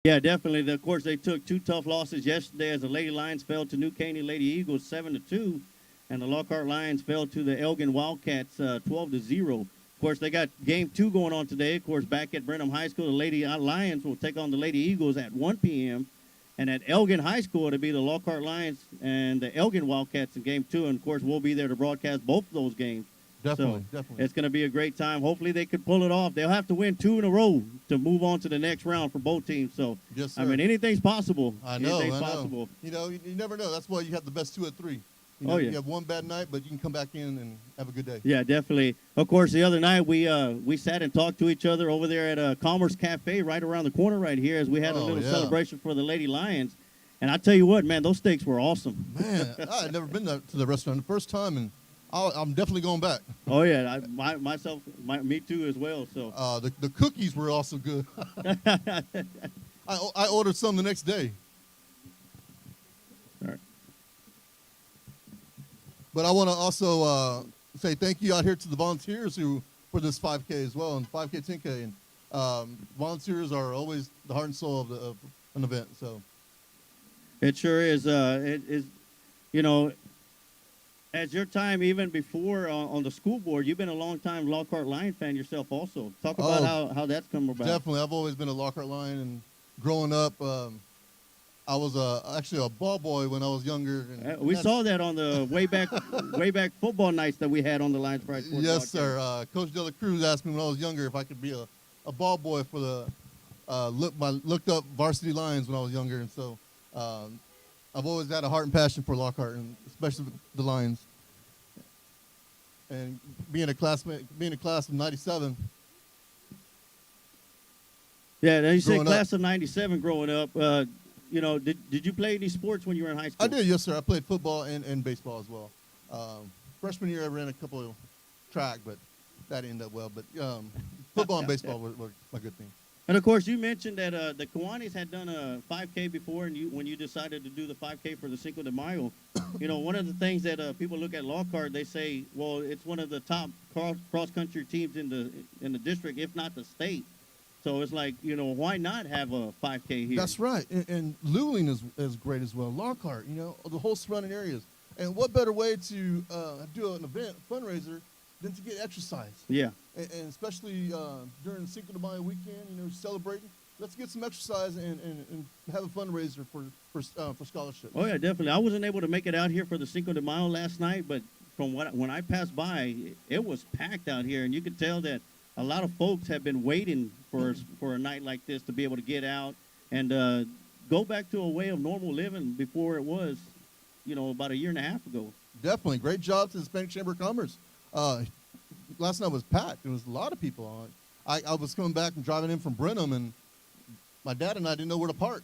Yeah, definitely. Of course, they took two tough losses yesterday as the Lady Lions fell to New Caney Lady Eagles 7-2, and the Lockhart Lions fell to the Elgin Wildcats 12-0. Of course, they got game two going on today. Of course, back at Brenham High School, the Lady Lions will take on the Lady Eagles at 1 p.m. And at Elgin High School, it'll be the Lockhart Lions and the Elgin Wildcats in game two. And of course, we'll be there to broadcast both of those games. Definitely, So definitely. it's going to be a great time. Hopefully, they could pull it off. They'll have to win two in a row to move on to the next round for both teams. So, Yes, sir. I mean, anything's possible. I know. Anything's possible. You know, you never know. That's why you have the best 2 or 3. You know, Oh, yeah. You have one bad night, but you can come back in and have a good day. Yeah, definitely. Of course, the other night we sat and talked to each other over there at Commerce Cafe right around the corner right here as we had a Oh, little yeah. celebration for the Lady Lions. And I tell you what, man, those steaks were awesome. Man, I had never been to the restaurant the first time, and I'm definitely going back. Oh yeah, me too as well. So The cookies were also good. I ordered some the next day. All right. But I want to also say thank you out here to the volunteers for this 5K as well, and 5K, 10K. And volunteers are always the heart and soul of an event. So it sure is. It is, you know, as your time even before on the school board, you've been a long time Lockhart Lion fan yourself also. Talk about how that's come about. Definitely. I've always been a Lockhart Lion, and growing up, I was actually a ball boy when I was younger. And We saw that on the way back football nights that we had on the Lions Pride Sports Yes, podcast. sir. Coach De La Cruz asked me when I was younger if I could be a ball boy for the looked up varsity Lions when I was younger, and so I've always had a heart and passion for Lockhart, and especially the Lions. And being a class of '97. Yeah, now you said Growing class of '97 growing up. You know, did you play any sports when you were in high school? I did, yes, sir. I played football and baseball as well. Freshman year, I ran a couple of track, but that didn't end up well. But football and baseball were my good thing. And of course, you mentioned that the Kiwanis had done a 5K before, and when you decided to do the 5K for the Cinco de Mayo, you know, one of the things that people look at Lockhart, they say, well, it's one of the top cross country teams in the district, if not the state. So it's like, you know, why not have a 5K here? That's right. And Luling is great as well. Lockhart, you know, the whole surrounding areas. And what better way to do an event, fundraiser, than to get exercise? Yeah. And especially during Cinco de Mayo weekend, you know, celebrating. Let's get some exercise and have a fundraiser for scholarship. Oh, yeah, definitely. I wasn't able to make it out here for the Cinco de Mayo last night, but when I passed by, it was packed out here, and you could tell that a lot of folks have been waiting for a night like this to be able to get out and go back to a way of normal living before it was, you know, about a year and a half ago. Definitely. Great job to the Hispanic Chamber of Commerce. Last night was packed. There was a lot of people on it. I was coming back and driving in from Brenham, and my dad and I didn't know where to park.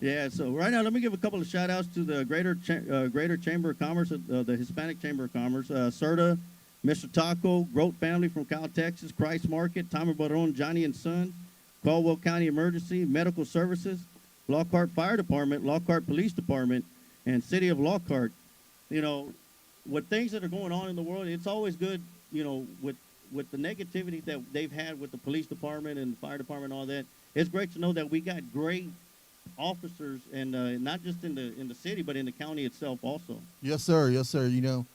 Yeah, so right now, let me give a couple of shout-outs to the Greater Chamber of Commerce, the Hispanic Chamber of Commerce, CERTA, Mr. Taco, Grote Family from Cal, Texas, Christ Market, Tommy Baron, Johnny and Son, Caldwell County Emergency, Medical Services, Lockhart Fire Department, Lockhart Police Department, and City of Lockhart. You know, with things that are going on in the world, it's always good, you know, with the negativity that they've had with the police department and the fire department and all that. It's great to know that we got great officers, and not just in the city, but in the county itself also. Yes, sir. Yes, sir. You know,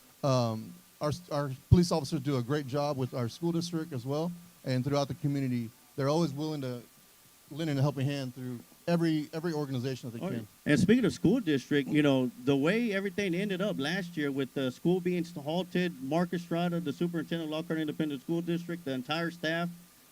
our police officers do a great job with our school district as well, and throughout the community. They're always willing to lend a helping hand through every organization that they can. And speaking of school district, you know, the way everything ended up last year with the school being halted, Mark Estrada, the superintendent of Lockhart Independent School District, the entire staff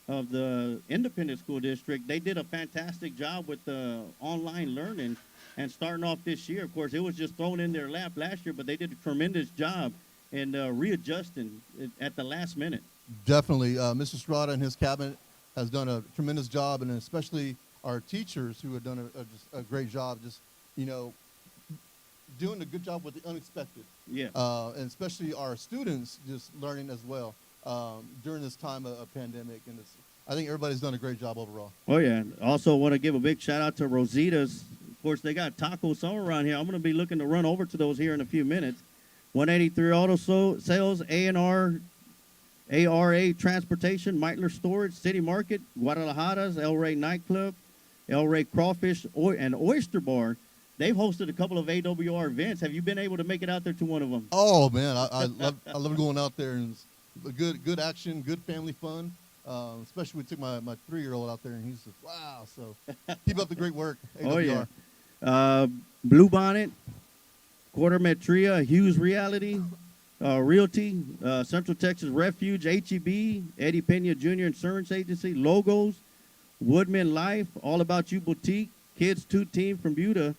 of the Independent School District, they did a fantastic job with the online learning and starting off this year. Of course, it was just thrown in their lap last year, but they did a tremendous job in readjusting at the last minute. Definitely. Mr. Estrada and his cabinet has done a tremendous job, and especially our teachers who have done just a great job, just, you know, doing a good job with the unexpected. Yeah. And especially our students just learning as well during this time of pandemic. And I think everybody's done a great job overall. Oh, yeah. Also want to give a big shout-out to Rosita's. Of course, they got tacos somewhere around here. I'm going to be looking to run over to those here in a few minutes. 183 Auto Sales, A&R ARA Transportation, Meitler Storage, City Market, Guadalajara's El Rey Nightclub, El Rey Crawfish and Oyster Bar. They've hosted a couple of AWR events. Have you been able to make it out there to one of them? Oh man, I love going out there, and it's a good action, good family fun. Especially we took my 3-year-old out there, and he's just wow. So keep up the great work, AWR. Oh yeah. Blue Bonnet, Quartermetria, Hughes Reality, Realty, Central Texas Refuge, HEB, Eddie Pena Jr. Insurance Agency, Logos, Woodman Life, All About You Boutique, Kids 2 Team from Buda,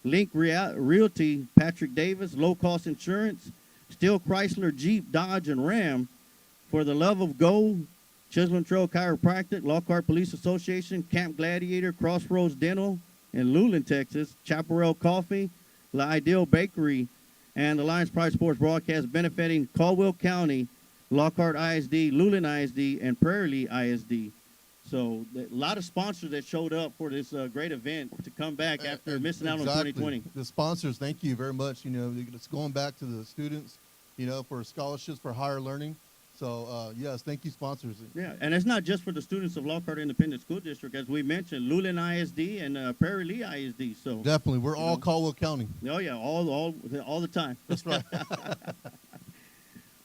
Link Realty, Patrick Davis, Low Cost Insurance, Steel Chrysler, Jeep, Dodge, and Ram, For the Love of Gold, Chisholm Trail Chiropractic, Lockhart Police Association, Camp Gladiator, Crossroads Dental in Luling, Texas, Chaparral Coffee, La Ideal Bakery, and the Lions Pride Sports broadcast benefiting Caldwell County, Lockhart ISD, Luling ISD, and Prairie Lee ISD. So a lot of sponsors that showed up for this great event to come back after missing out on 2020. The sponsors, thank you very much. You know, it's going back to the students, you know, for scholarships for higher learning. So, yes, thank you, sponsors. Yeah, and it's not just for the students of Lockhart Independent School District. As we mentioned, Luling ISD and Prairie Lee ISD. So definitely, we're all Caldwell County. Oh, yeah, all the time. That's right.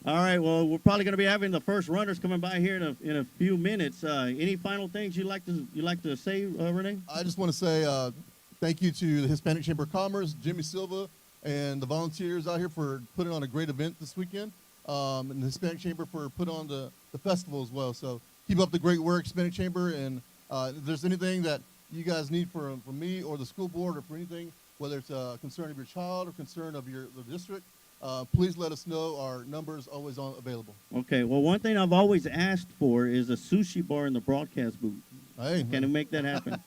All right, well, we're probably going to be having the first runners coming by here in a few minutes. Any final things you'd like to say, Renee? I just want to say thank you to the Hispanic Chamber of Commerce, Jimmy Silva, and the volunteers out here for putting on a great event this weekend, and the Hispanic Chamber for putting on the festival as well. So keep up the great work, Hispanic Chamber, and if there's anything that you guys need from me or the school board or for anything, whether it's a concern of your child or concern of the district, please let us know. Our number is always available. Okay. Well, one thing I've always asked for is a sushi bar in the broadcast booth. Hey, can we make that happen?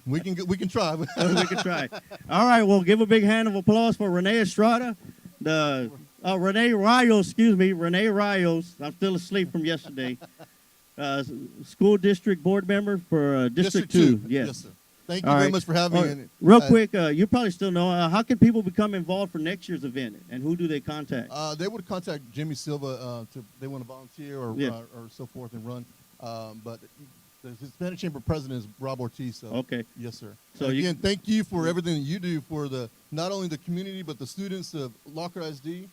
we can try. We can try. All right. Well, give a big hand of applause for Renee Estrada, Renee Rios. I'm still asleep from yesterday. School district board member for District 2. Yes, sir. Thank you very much for having me. Real quick, you probably still know, how can people become involved for next year's event, and who do they contact? They would contact Jimmy Silva if they want to volunteer or so forth and run. But the Hispanic Chamber president is Rob Ortiz. So okay. Yes, sir. So again, thank you for everything that you do for not only the community but the students of Lockhart ISD,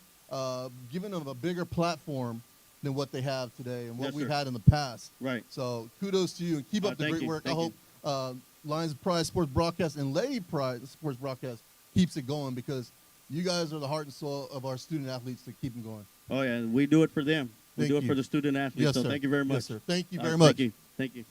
giving them a bigger platform than what they have today and what we've had in the past. Right. So kudos to you and keep up the great work. I hope Lions Pride Sports Broadcast and Lady Pride Sports Broadcast keeps it going because you guys are the heart and soul of our student athletes to keep them going. Oh, yeah. We do it for them. We do it for the student athletes. Yes, so sir. Thank you very much. Yes, sir. Thank you very much. Thank you.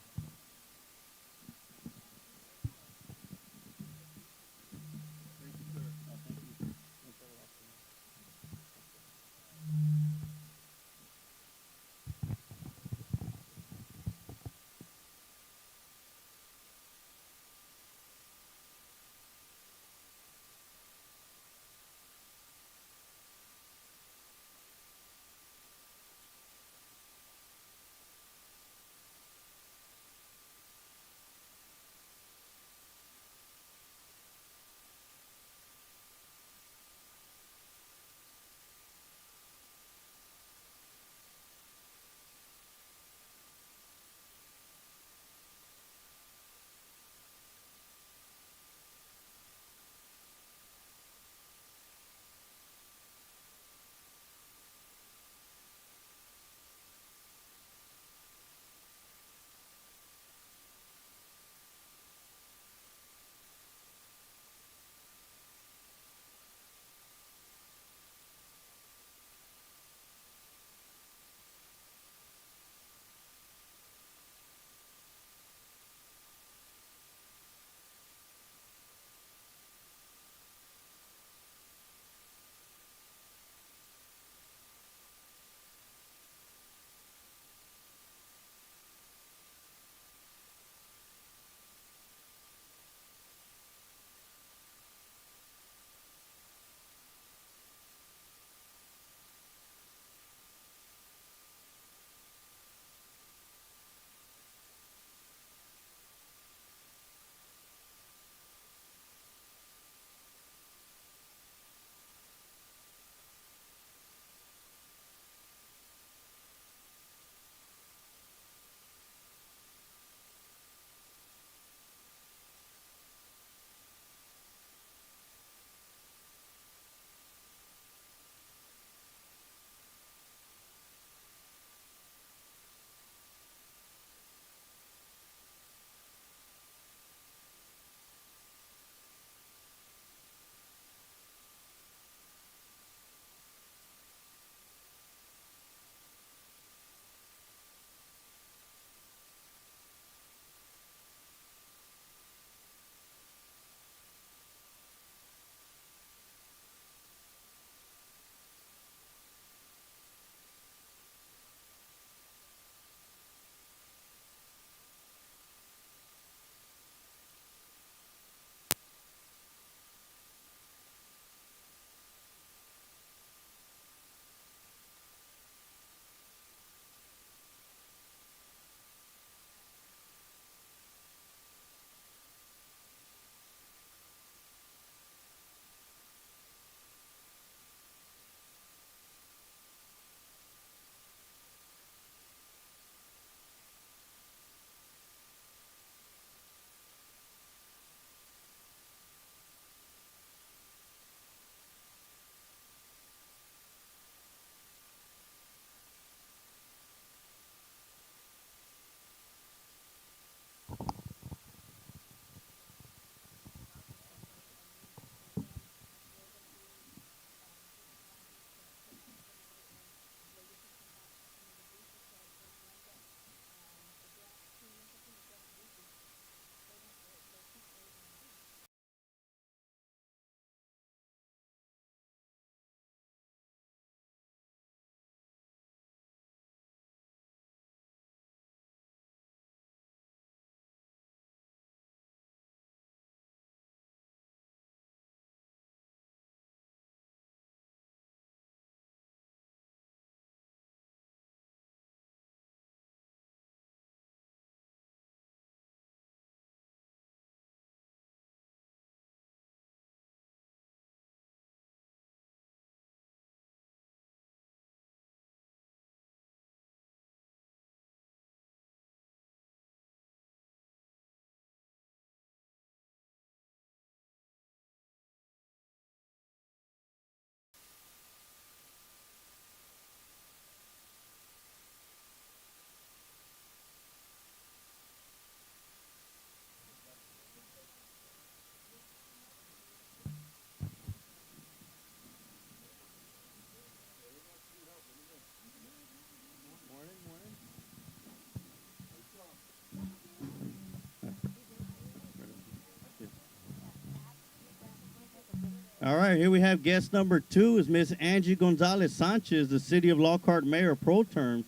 All right, here we have guest number 2 is Miss Angie Gonzalez Sanchez, the City of Lockhart Mayor Pro Term.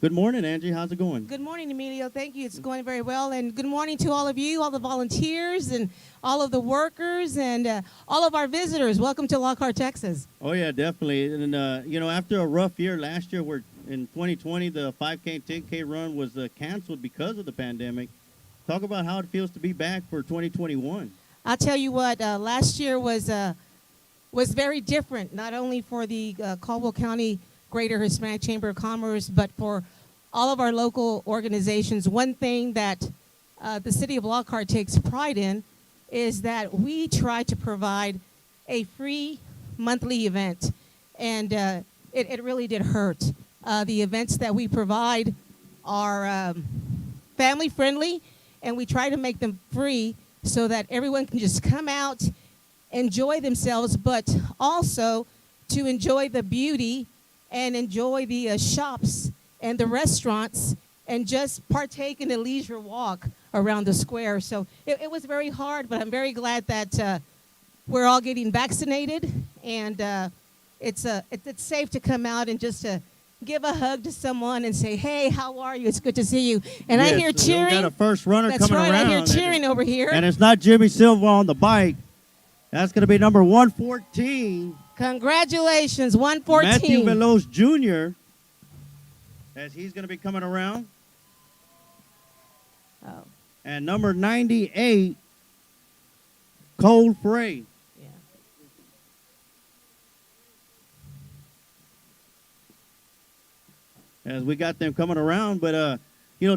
Good morning, Angie. How's it going? Good morning, Emilio. Thank you. It's going very well. And good morning to all of you, all the volunteers, and all of the workers, and all of our visitors. Welcome to Lockhart, Texas. Oh, yeah, definitely. And, after a rough year last year, where in 2020, the 5K and 10K run was canceled because of the pandemic. Talk about how it feels to be back for 2021. I'll tell you what, last year was very different, not only for the Caldwell County Greater Hispanic Chamber of Commerce, but for all of our local organizations. One thing that the City of Lockhart takes pride in is that we try to provide a free monthly event, and it really did hurt. The events that we provide are family friendly, and we try to make them free so that everyone can just come out, enjoy themselves, but also to enjoy the beauty and enjoy the shops and the restaurants and just partake in a leisure walk around the square. So it was very hard, but I'm very glad that we're all getting vaccinated, and it's safe to come out and just to give a hug to someone and say, hey, how are you? It's good to see you. And Yes, I hear so cheering. We got a first runner That's coming right, around. I hear cheering over here. And it's not Jimmy Silva on the bike. That's going to be number 114. Congratulations, 114. Matthew Veloz Jr., as he's going to be coming around. Oh, And number 98, Cole Frey. yeah. As we got them coming around. But,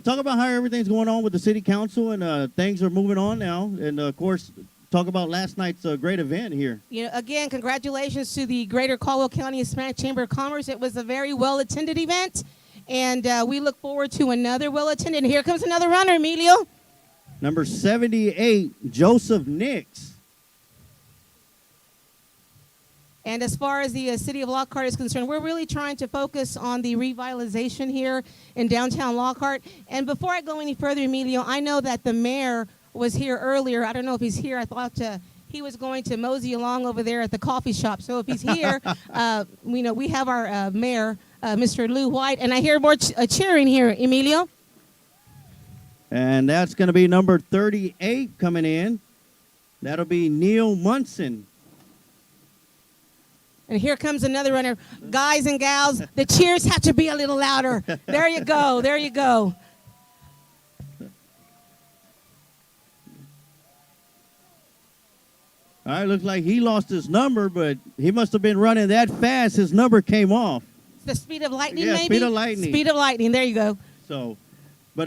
talk about how everything's going on with the city council, and things are moving on now. And, of course, talk about last night's great event here. Again, congratulations to the Greater Caldwell County Hispanic Chamber of Commerce. It was a very well-attended event, and we look forward to another well-attended. And here comes another runner, Emilio. Number 78, Joseph Nix. And as far as the city of Lockhart is concerned, we're really trying to focus on the revitalization here in downtown Lockhart. And before I go any further, Emilio, I know that the mayor was here earlier. I don't know if he's here. I thought he was going to mosey along over there at the coffee shop. So if he's here, we have our mayor, Mr. Lou White. And I hear more cheering here, Emilio. And that's going to be number 38 coming in. That'll be Neil Munson. And here comes another runner. Guys and gals, the cheers have to be a little louder. There you go. There you go. All right, looks like he lost his number, but he must have been running that fast. His number came off. The speed of lightning, Yeah, maybe? speed of lightning. Speed of lightning. There you go. So, but,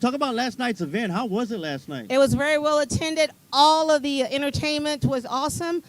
talk about last night's event. How was it last night? It was very well attended. All of the entertainment was awesome.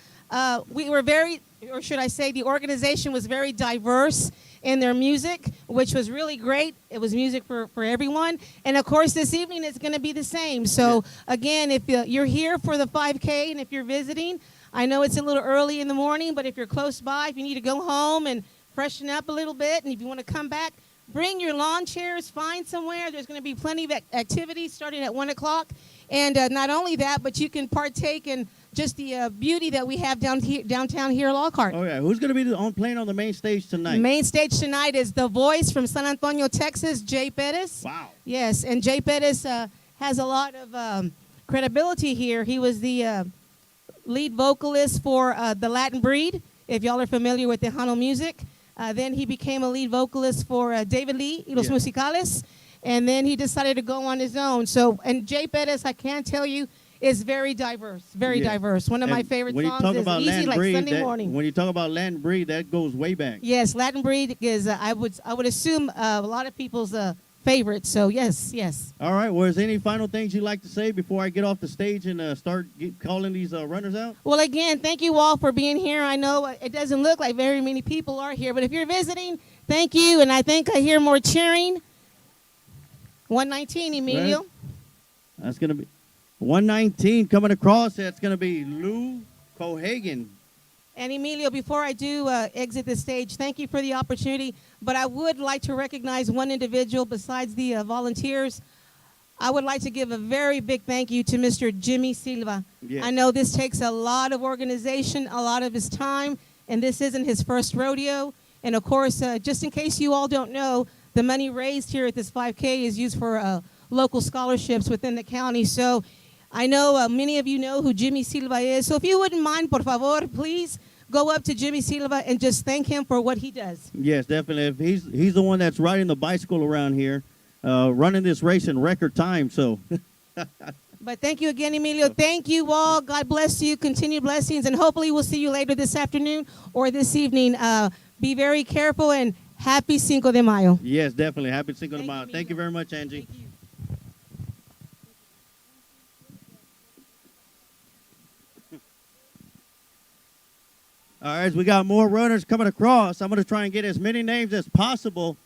We were very, or should I say, the organization was very diverse in their music, which was really great. It was music for everyone. And, of course, this evening it's going to be the same. So, again, if you're here for the 5K and if you're visiting, I know it's a little early in the morning, but if you're close by, if you need to go home and freshen up a little bit, and if you want to come back, bring your lawn chairs, find somewhere. There's going to be plenty of activities starting at 1 o'clock. And not only that, but you can partake in just the beauty that we have downtown here at Lockhart. Oh, yeah. Who's going to be playing on the main stage tonight? The main stage tonight is The Voice from San Antonio, Texas, Jay Pettis. Wow. Yes, and Jay Pettis has a lot of credibility here. He was the lead vocalist for The Latin Breed, if y'all are familiar with Tejano music. Then he became a lead vocalist for David Lee, y Los Musicales, and then he decided to go on his own. So, and Jay Pettis, I can tell you, is very diverse, very diverse. One of my favorite songs is Easy Like Sunday Morning. When you talk about Latin Breed, that goes way back. Yes, Latin Breed is, I would assume, a lot of people's favorite. So, yes. All right. Well, is there any final things you'd like to say before I get off the stage and start calling these runners out? Well, again, thank you all for being here. I know it doesn't look like very many people are here, but if you're visiting, thank you. And I think I hear more cheering. 119, Emilio. Right. That's going to be 119 coming across. That's going to be Lou Cohagen. And Emilio, before I do exit the stage, thank you for the opportunity. But I would like to recognize one individual besides the volunteers. I would like to give a very big thank you to Mr. Jimmy Silva. Yes. I know this takes a lot of organization, a lot of his time, and this isn't his first rodeo. And of course, just in case you all don't know, the money raised here at this 5K is used for local scholarships within the county. So I know many of you know who Jimmy Silva is. So if you wouldn't mind, por favor, please go up to Jimmy Silva and just thank him for what he does. Yes, definitely. He's the one that's riding the bicycle around here, running this race in record time. So, But thank you again, Emilio. Thank you all. God bless you. Continued blessings. And hopefully we'll see you later this afternoon or this evening. Be very careful and happy Cinco de Mayo. yes, definitely. Happy Cinco de Thank you, Mayo. Thank you Emilio. very much, Angie. Thank you. All right, we got more runners coming across. I'm going to try and get as many names as possible.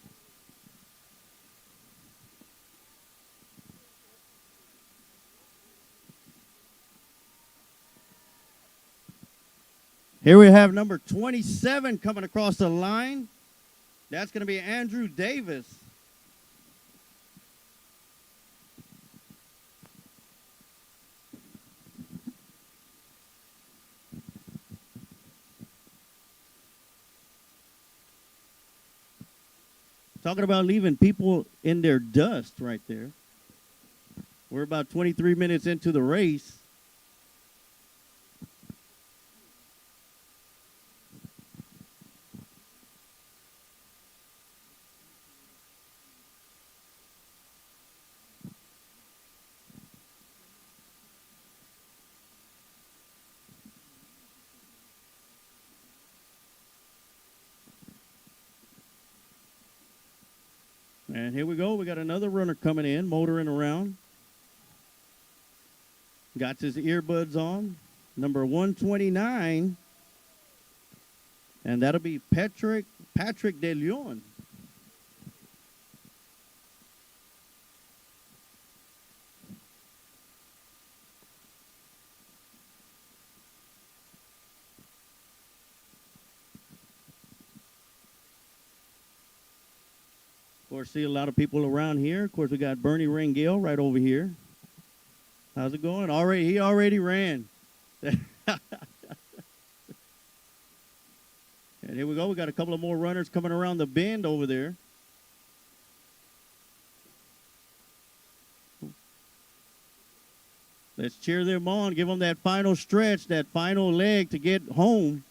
Here we have number 27 coming across the line. That's going to be Andrew Davis. Talking about leaving people in their dust right there. We're about 23 minutes into the race. And here we go. We got another runner coming in, motoring around. Got his earbuds on. Number 129. And that'll be Patrick De Leon. Of course, see a lot of people around here. Of course, we got Bernie Rangel right over here. How's it going? He already ran. And here we go. We got a couple of more runners coming around the bend over there. Let's cheer them on. Give them that final stretch, that final leg to get home.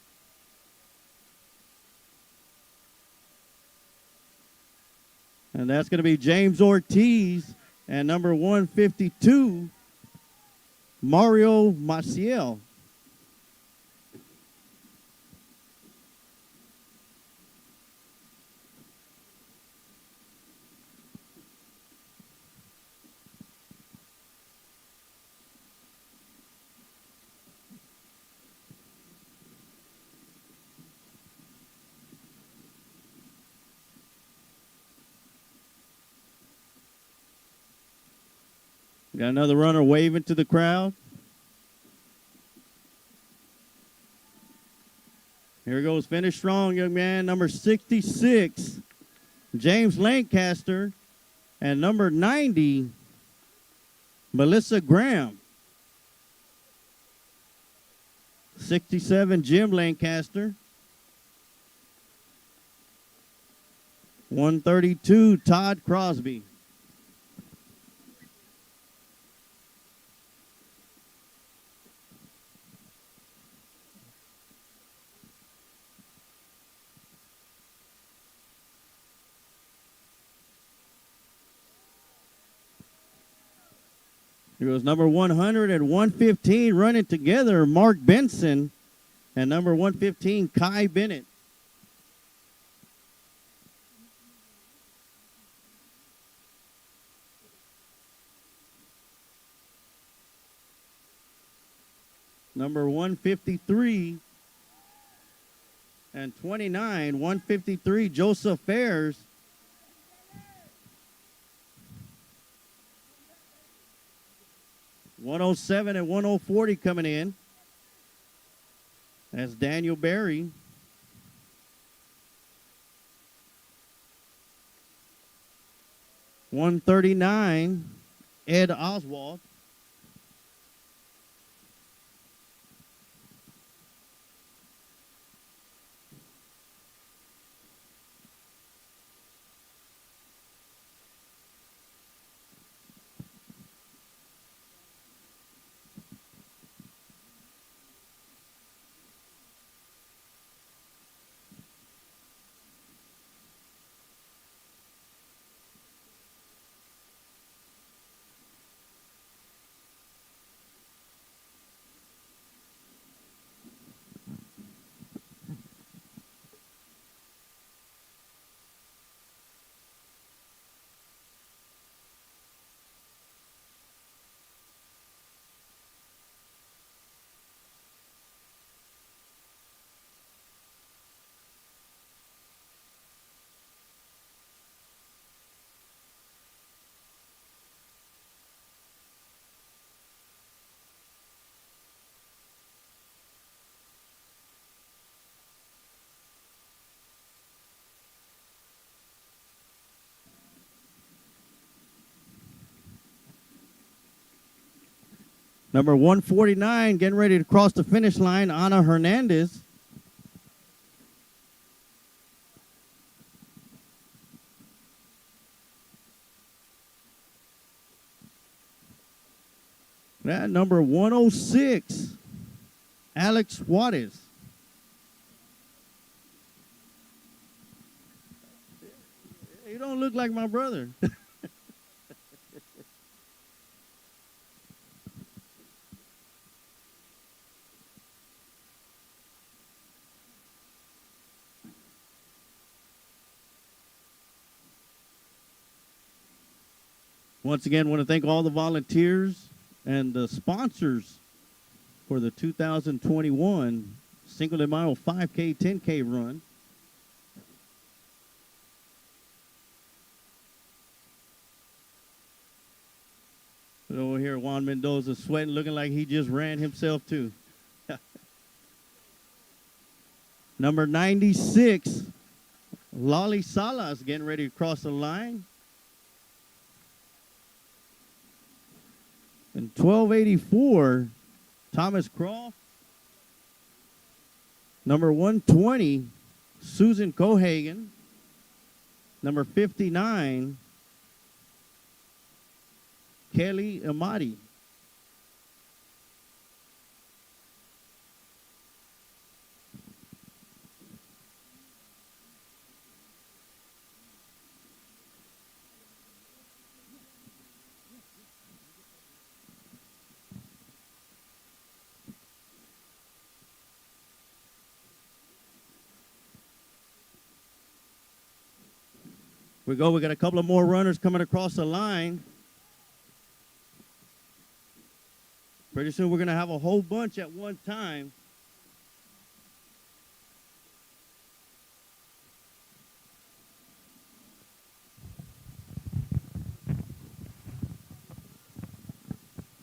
And that's going to be James Ortiz and number 152, Mario Maciel. Got another runner waving to the crowd. Here goes, finish strong, young man. Number 66, James Lancaster. And number 90, Melissa Graham. 67, Jim Lancaster. 132, Todd Crosby. Here goes number 100 and 115 running together, Mark Benson, and number 115, Kai Bennett. Number 153 and 29, 153, Joseph Fairs. .107 and 1:40 coming in. That's Daniel Berry. .139, Ed Oswald. Number 149, getting ready to cross the finish line, Ana Hernandez. That number 106, Alex Juarez. You don't look like my brother. Once again, want to thank all the volunteers and the sponsors for the 2021 Cinco de Mayo 5K, 10K run. But over here, Juan Mendoza sweating, looking like he just ran himself too. Number 96, Lolly Salas getting ready to cross the line. And 1284, Thomas Croft. Number 120, Susan Cohagen. Number 59, Kelly Amati. We go. We got a couple of more runners coming across the line. Pretty soon we're going to have a whole bunch at one time.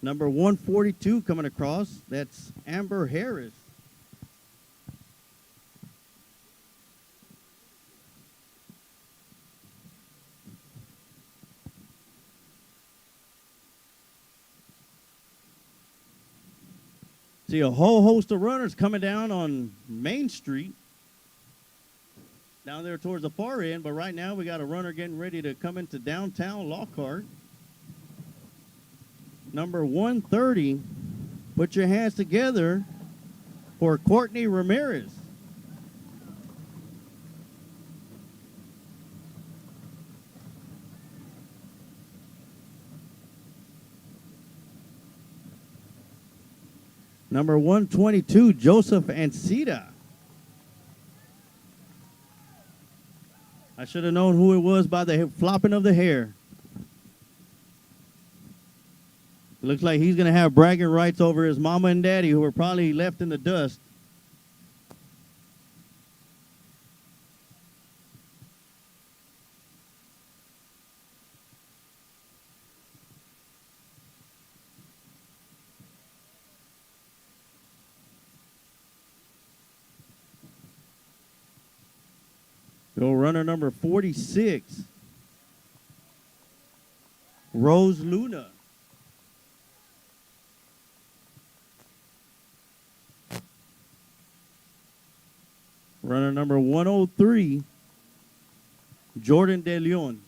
Number 142 coming across. That's Amber Harris. See a whole host of runners coming down on Main Street, down there towards the far end, but right now we got a runner getting ready to come into downtown Lockhart. Number 130, put your hands together for Courtney Ramirez. Number 122, Joseph Ancida. I should have known who it was by the flopping of the hair. It looks like he's going to have bragging rights over his mama and daddy, who were probably left in the dust. Go runner number 46, Rose Luna. Runner number 103, Jordan De Leon.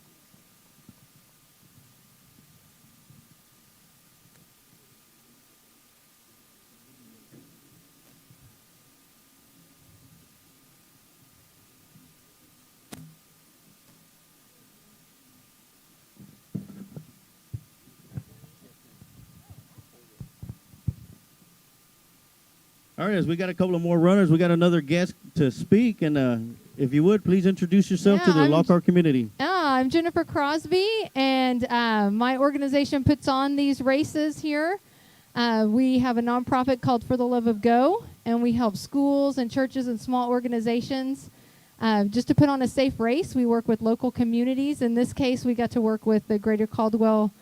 All right, as we got a couple of more runners, we got another guest to speak, and if you would, please introduce yourself to the Lockhart community. I'm Jennifer Crosby, and my organization puts on these races here. We have a nonprofit called For the Love of Go, and we help schools and churches and small organizations just to put on a safe race. We work with local communities. In this case, we got to work with the Greater Caldwell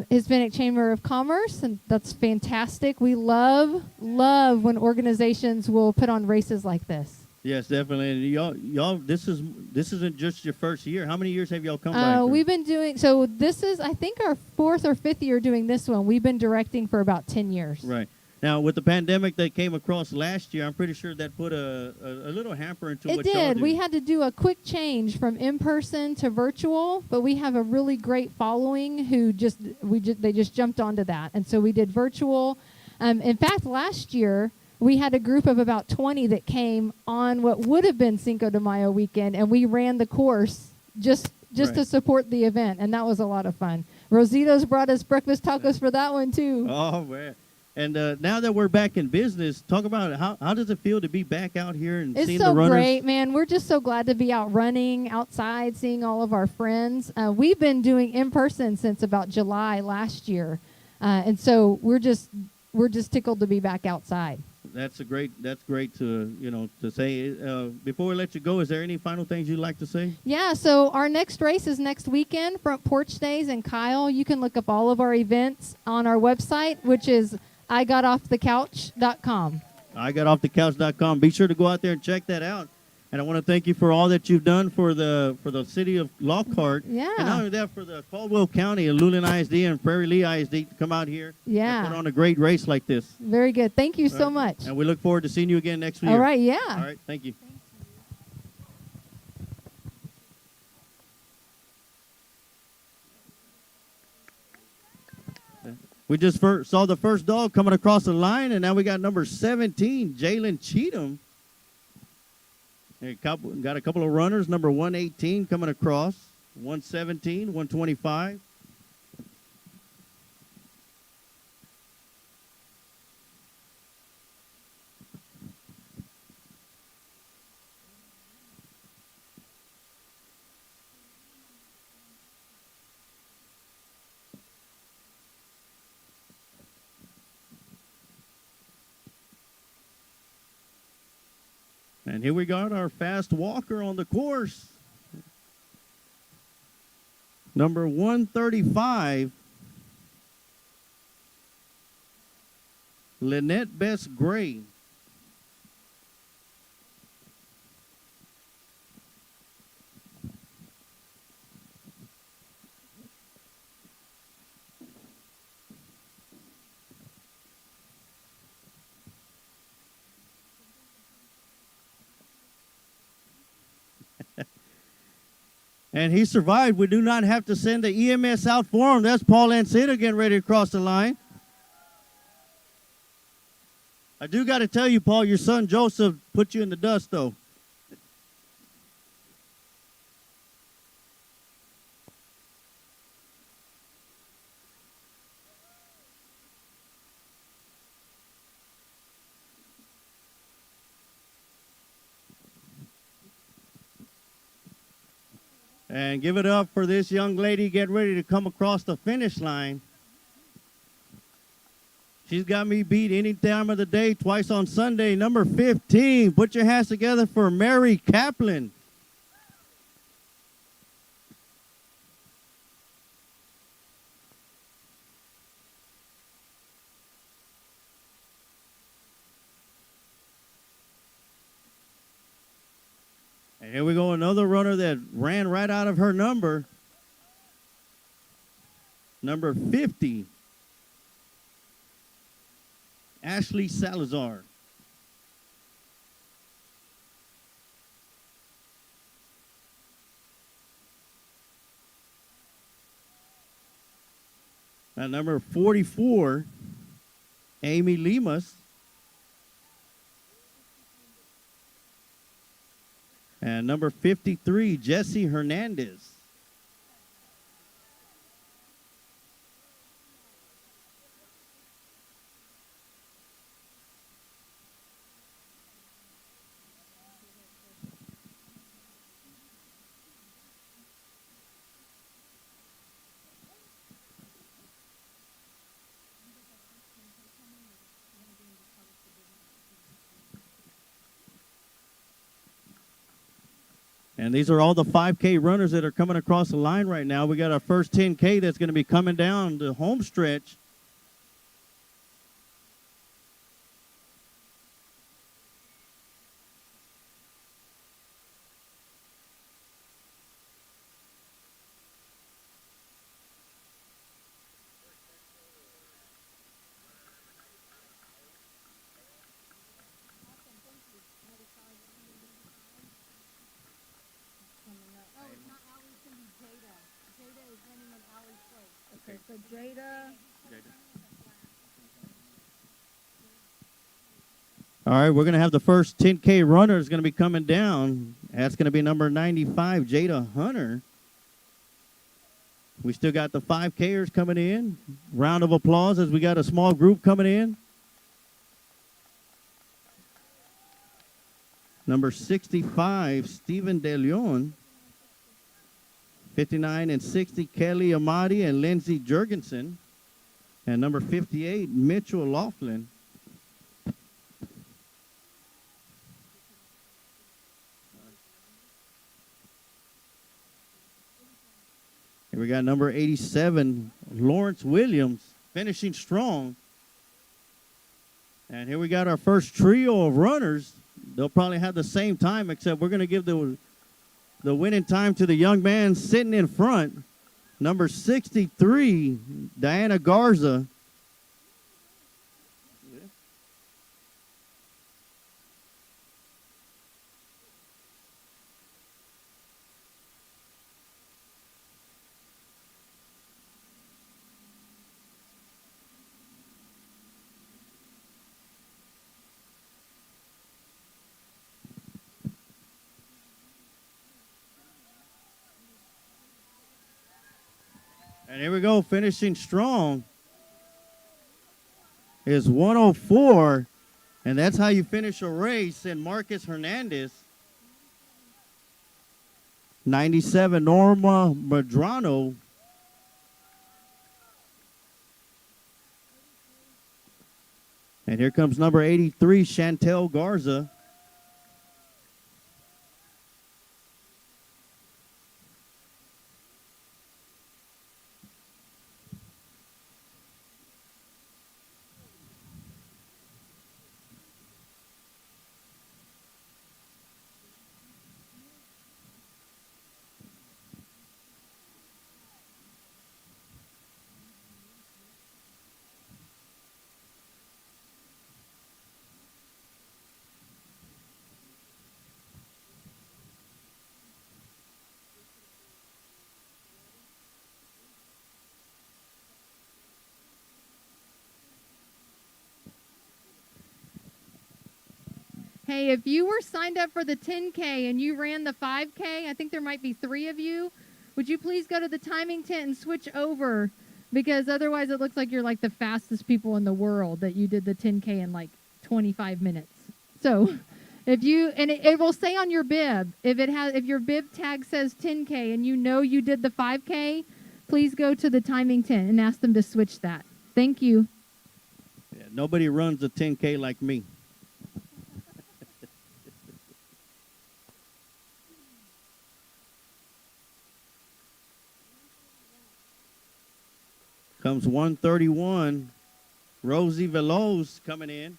Hispanic Chamber of Commerce, and that's fantastic. We love when organizations will put on races like this. Yes, definitely. And y'all, this isn't just your first year. How many years have y'all come back? We've been doing, so this is, I think, our 4th or 5th year doing this one. We've been directing for about 10 years. Right. Now, with the pandemic that came across last year, I'm pretty sure that put a little hamper into what y'all do. It did. We had to do a quick change from in-person to virtual, but we have a really great following who they just jumped onto that. And so we did virtual. In fact, last year, we had a group of about 20 that came on what would have been Cinco de Mayo weekend, and we ran the course just Right. to support the event, and that was a lot of fun. Rosito's brought us breakfast tacos for that one, too. Oh, man. And now that we're back in business, talk about how does it feel to be back out here and It's seeing so the runners? great, man. We're just so glad to be out running outside, seeing all of our friends. We've been doing in person since about July last year, and so we're just tickled to be back outside. That's great to say. Before we let you go, is there any final things you'd like to say? Yeah, so our next race is next weekend, Front Porch Days in Kyle. You can look up all of our events on our website, which is igotoffthecouch.com. igotoffthecouch.com. Be sure to go out there and check that out. And I want to thank you for all that you've done for the city of Lockhart. Yeah. And not only that, for the Caldwell County, Luling ISD and Prairie Lee ISD to come out here Yeah. and put on a great race like this. Very good. Thank you so All right. much. And we look forward to seeing you again next year. All right, yeah. All right, thank you. We just saw the first dog coming across the line, and now we got number 17, Jalen Cheatham. Got a couple of runners, number 118 coming across, 117, 125. And here we got our fast walker on the course. Number 135, Lynette Bess Gray. And he survived. We do not have to send the EMS out for him. That's Paul Anceta getting ready to cross the line. I do got to tell you, Paul, your son Joseph put you in the dust, though. And give it up for this young lady getting ready to come across the finish line. She's got me beat any time of the day, twice on Sunday. Number 15, put your hands together for Mary Kaplan. And here we go, another runner that ran right out of her number. Number 50, Ashley Salazar. At number 44, Amy Limas. And number 53, Jesse Hernandez. And these are all the 5K runners that are coming across the line right now. We got our first 10K that's going to be coming down the home stretch. Okay, so Jada. All right, we're going to have the first 10K runner is going to be coming down. That's going to be number 95, Jada Hunter. We still got the 5Kers coming in. Round of applause as we got a small group coming in. Number 65, Stephen De Leon. 59 and 60, Kelly Amati and Lindsey Jurgensen. And number 58, Mitchell Laughlin. Here we got number 87, Lawrence Williams, finishing strong. And here we got our first trio of runners. They'll probably have the same time, except we're going to give the winning time to the young man sitting in front. Number 63, Diana Garza. And here we go, finishing strong is 104, and that's how you finish a race. And Marcus Hernandez, 97, Norma Madrano, and here comes number 83, Chantel Garza. Hey, if you were signed up for the 10K and you ran the 5K, I think there might be 3 of you. Would you please go to the timing tent and switch over? Because otherwise it looks like you're like the fastest people in the world that you did the 10K in like 25 minutes. So if you, and it will say on your bib, if your bib tag says 10K and you know you did the 5K, please go to the timing tent and ask them to switch that. Thank you. Yeah, nobody runs a 10K like me. Comes 131, Rosie Veloz coming in.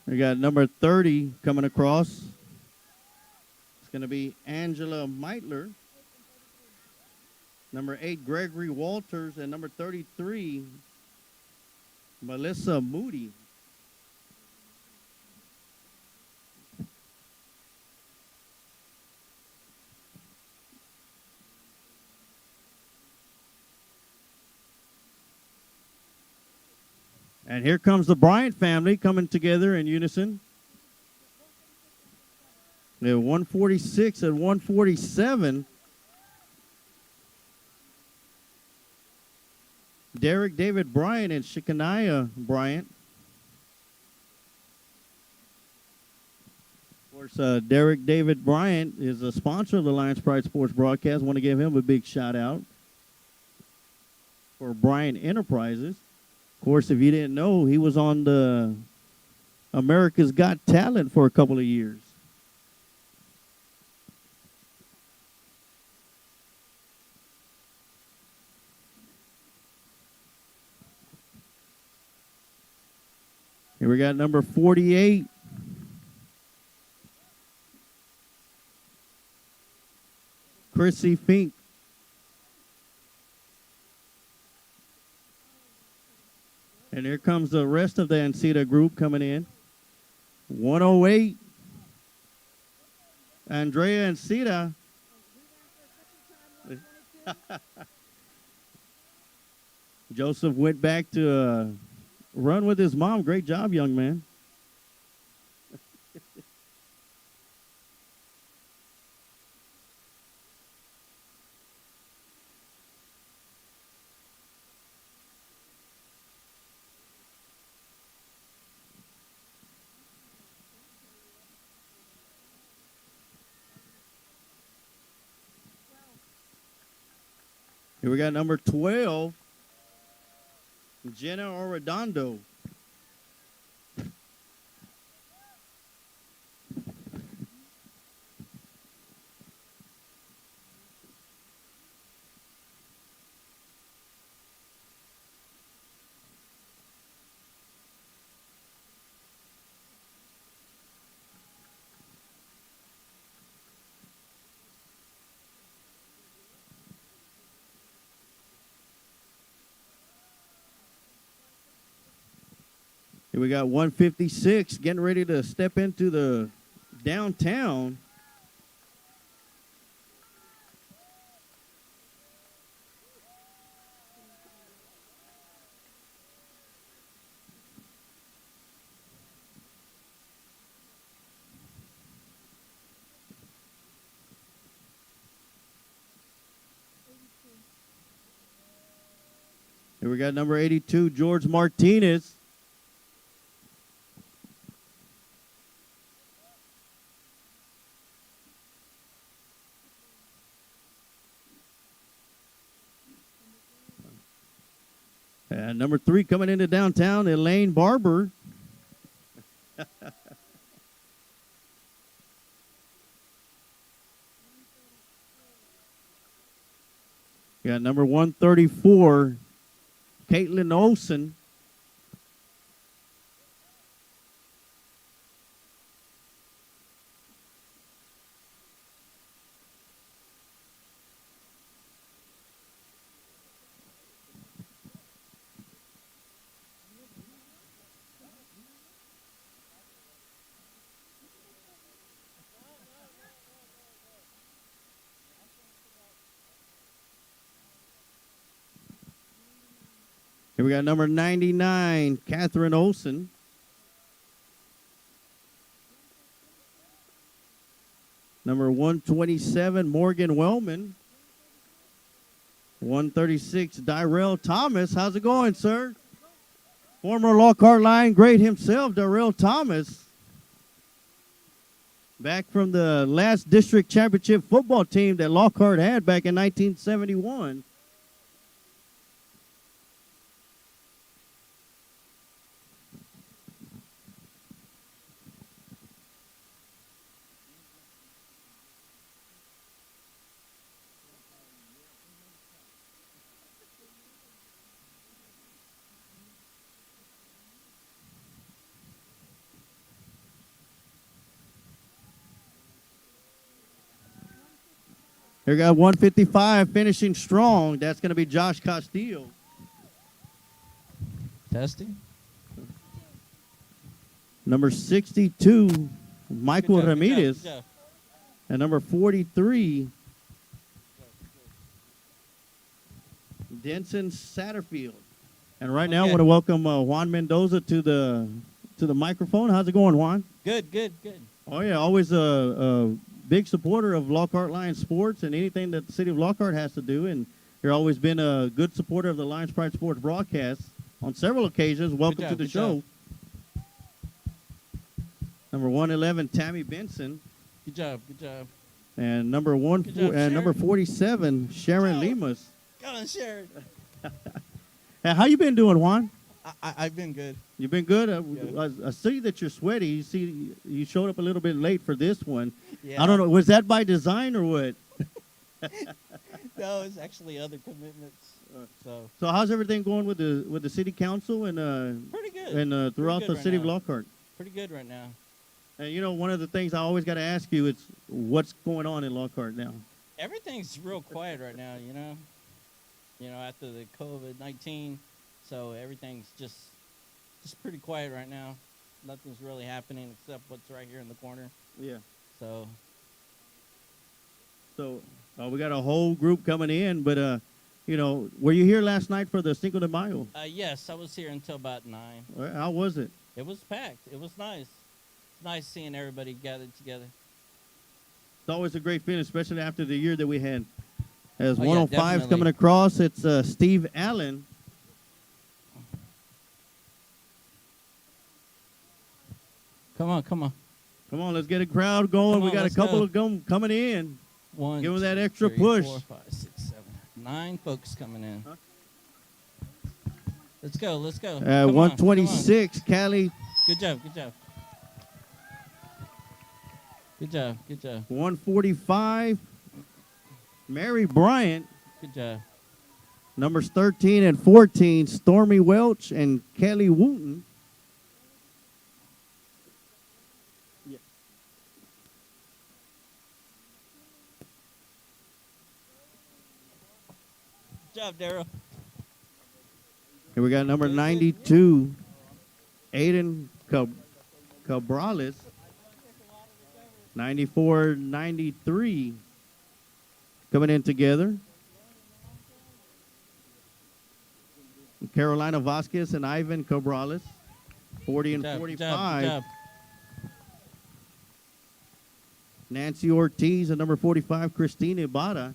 We got number 30 coming across. It's going to be Angela Meitler. Number 8, Gregory Walters. And number 33, Melissa Moody. And here comes the Bryant family coming together in unison. At 146 and 147. Derek David Bryant and Shekaniah Bryant. Of course, Derek David Bryant is a sponsor of the Lions Pride Sports broadcast. Want to give him a big shout out for Bryant Enterprises. Of course, if you didn't know, he was on the America's Got Talent for a couple of years. Here we got number 48. Chrissy Fink. And here comes the rest of the Anceta group coming in. 108. Andrea Anceta. Joseph went back to run with his mom. Great job, young man. Here we got number 12, Jenna Orredondo. Here we got 156 getting ready to step into the downtown. Here we got number 82, George Martinez. And number 3 coming into downtown, Elaine Barber. Got number 134, Caitlin Olson. Here we got number 99, Catherine Olson. Number 127, Morgan Wellman. 136, Dyrell Thomas. How's it going, sir? Former Lockhart Lion great himself, Dyrell Thomas. Back from the last district championship football team that Lockhart had back in 1971. Here we got 155 finishing strong. That's going to be Josh Castillo. Testing. Number 62, Michael Good job, Ramirez. Good job. And number 43, Denson Satterfield. And right now, I Okay. want to welcome Juan Mendoza to the microphone. How's it going, Juan? Good, good, good. Oh yeah, always a big supporter of Lockhart Lions sports and anything that the city of Lockhart has to do. And you've always been a good supporter of the Lions Pride Sports broadcast on several occasions. Welcome job, to the good show. job. Number 111, Tammy Benson. Good job, good job. And number one Good job, and number Sharon. 47, Sharon Good job. Lemus. Come on, Sharon. Hey, how you been doing, Juan? I've been good. You been good? Yeah. I see that you're sweaty. You see, you showed up a little bit late for this one. Yeah. I don't know. Was that by design or what? No, it's actually other commitments. So So how's everything going with the city council and pretty good. throughout Pretty the good city right of now. Lockhart? Pretty good right now. And you know, one of the things I always got to ask you is what's going on in Lockhart now. Everything's real quiet right now. You know, after the COVID-19, so everything's just pretty quiet right now. Nothing's really happening except what's right here in the corner. Yeah. So So we got a whole group coming in, but you know, were you here last night for the Cinco de Mayo? yes, I was here until about 9. How was it? It was packed. It was nice. It's nice seeing everybody gathered together. It's always a great feeling, especially after the year that we had. As Oh, yeah, 105's definitely. coming across, it's Steve Allen. Come on, come on. Come on, let's get a crowd going. Come We on, got a let's couple go. of coming in. 1, Give 'em that 2, extra 3, push. 4, 5, 6, 7, 9 folks coming in. Huh? Let's go, let's go. Come on, come on. 126, Cali. Good job, good job. Good job, good job, 145, Mary Bryant. good job. Numbers 13 and 14, Stormy Welch and Kelly Wooten. Good job, Daryl. And we got number Good, good. 92, Aiden Cabrales. 94, 93 coming in together. Carolina Vasquez and Ivan Cabrales, 40 and Good job, good 45. job, good job. Nancy Ortiz and number 45, Christina Ibarra.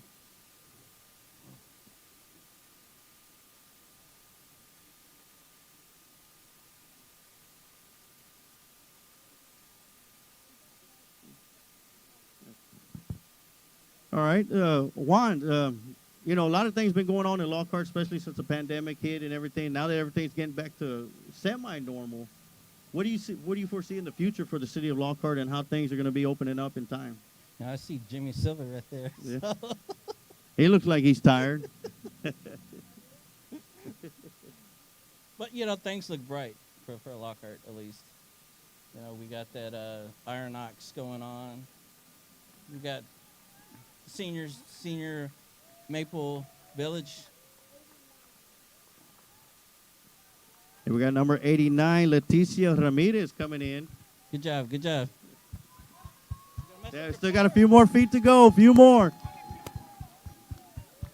All right, Juan, you know, a lot of things been going on in Lockhart, especially since the pandemic hit and everything. Now that everything's getting back to semi-normal, what do you see? What do you foresee in the future for the city of Lockhart and how things are going to be opening up in time? Now I see Jimmy Silver right there. Yeah. So- He looks like he's tired. But you know, things look bright for Lockhart at least. You know, we got that Iron Ox going on. We got senior Maple Village. And we got number 89, Leticia Ramirez coming in. Good job, good job. Yeah, still got a few more feet to go, a few more.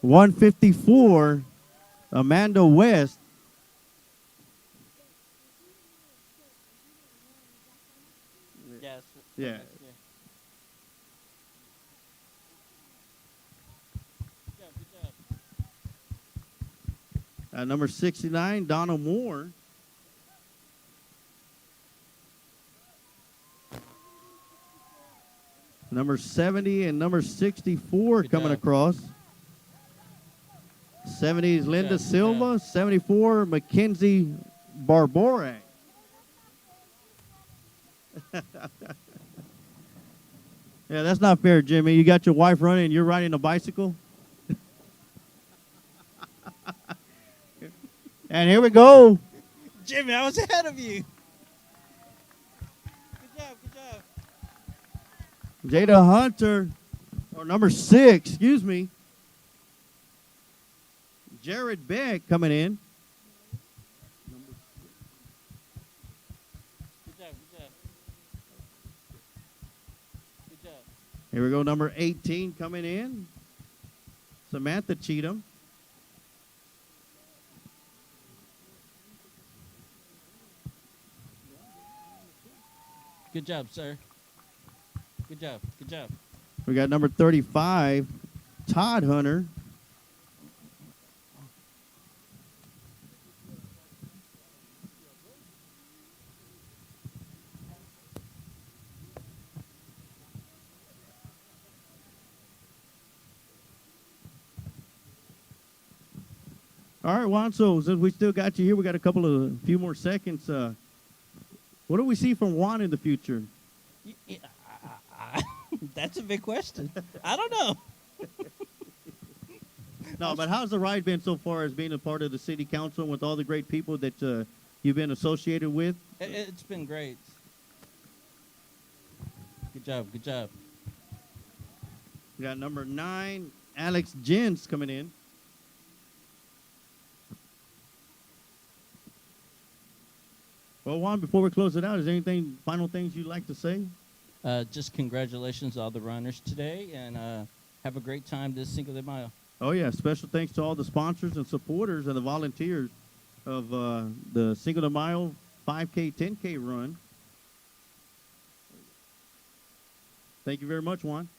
154, Amanda West. Yes. Yeah. Good job, good job. Number 69, Donna Moore. Number 70 and number 64 Good coming job. across. 70 is Linda job, good Silva. job. 74, Mackenzie Barborak. Yeah, that's not fair, Jimmy. You got your wife running and you're riding a bicycle? And here we go. Jimmy, I was ahead of you. Good job, good job. Jada Hunter. or number 6, excuse me, Jared Beck coming in. Good job. Good job. Good job. Here we go, number 18 coming in, Samantha Cheatham. Good job, sir. Good job. Good job. We got number 35, Todd Hunter. All right, Juan, so since we still got you here, we got a few more seconds. What do we see from Juan in the future? Yeah, that's a big question. I don't know. No, but how's the ride been so far as being a part of the city council with all the great people that you've been associated with? It's been great. Good job. Good job. We got number 9, Alex Jens coming in. Well, Juan, before we close it out, is there anything, final things you'd like to say? Just congratulations to all the runners today, and have a great time this Cinco de Mayo. Oh, yeah, special thanks to all the sponsors and supporters and the volunteers of the Cinco de Mayo 5K, 10K run. Thank you very much, Juan.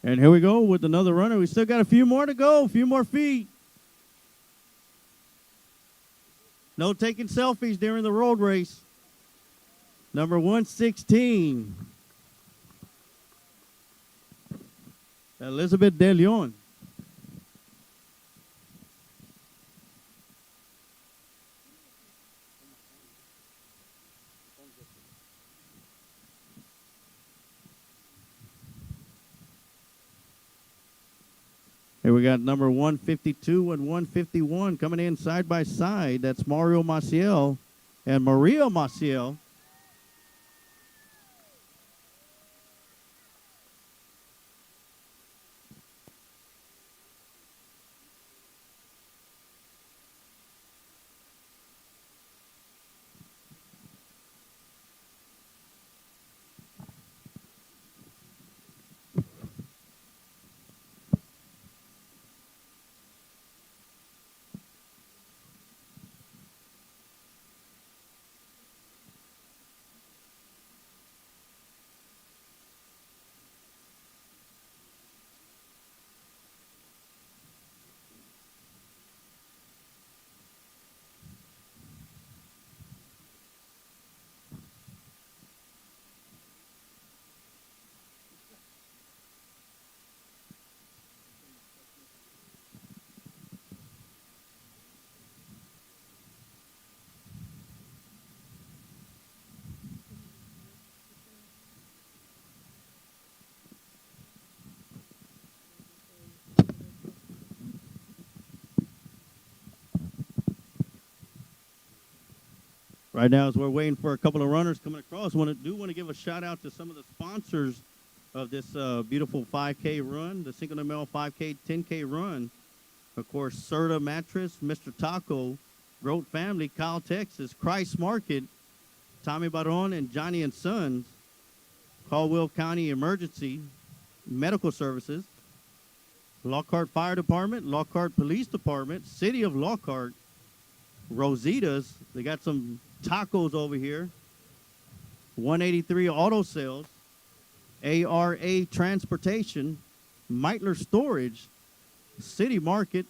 And here we go with another runner. We still got a few more to go, a few more feet. No taking selfies during the road race. Number 116, Elizabeth De Leon. Here we got number 152 and 151 coming in side by side. That's Mario Maciel and Maria Maciel. Right now, as we're waiting for a couple of runners coming across, want to give a shout out to some of the sponsors of this beautiful 5K run, the Cinco de Mayo 5K, 10K run. Of course, Serta Mattress, Mr. Taco, Grote Family, Kyle, Texas, Christ Market, Tommy Baron and Johnny and Sons, Caldwell County Emergency Medical Services, Lockhart Fire Department, Lockhart Police Department, City of Lockhart, Rosita's. They got some tacos over here. 183 Auto Sales, ARA Transportation, Meitler Storage, City Market,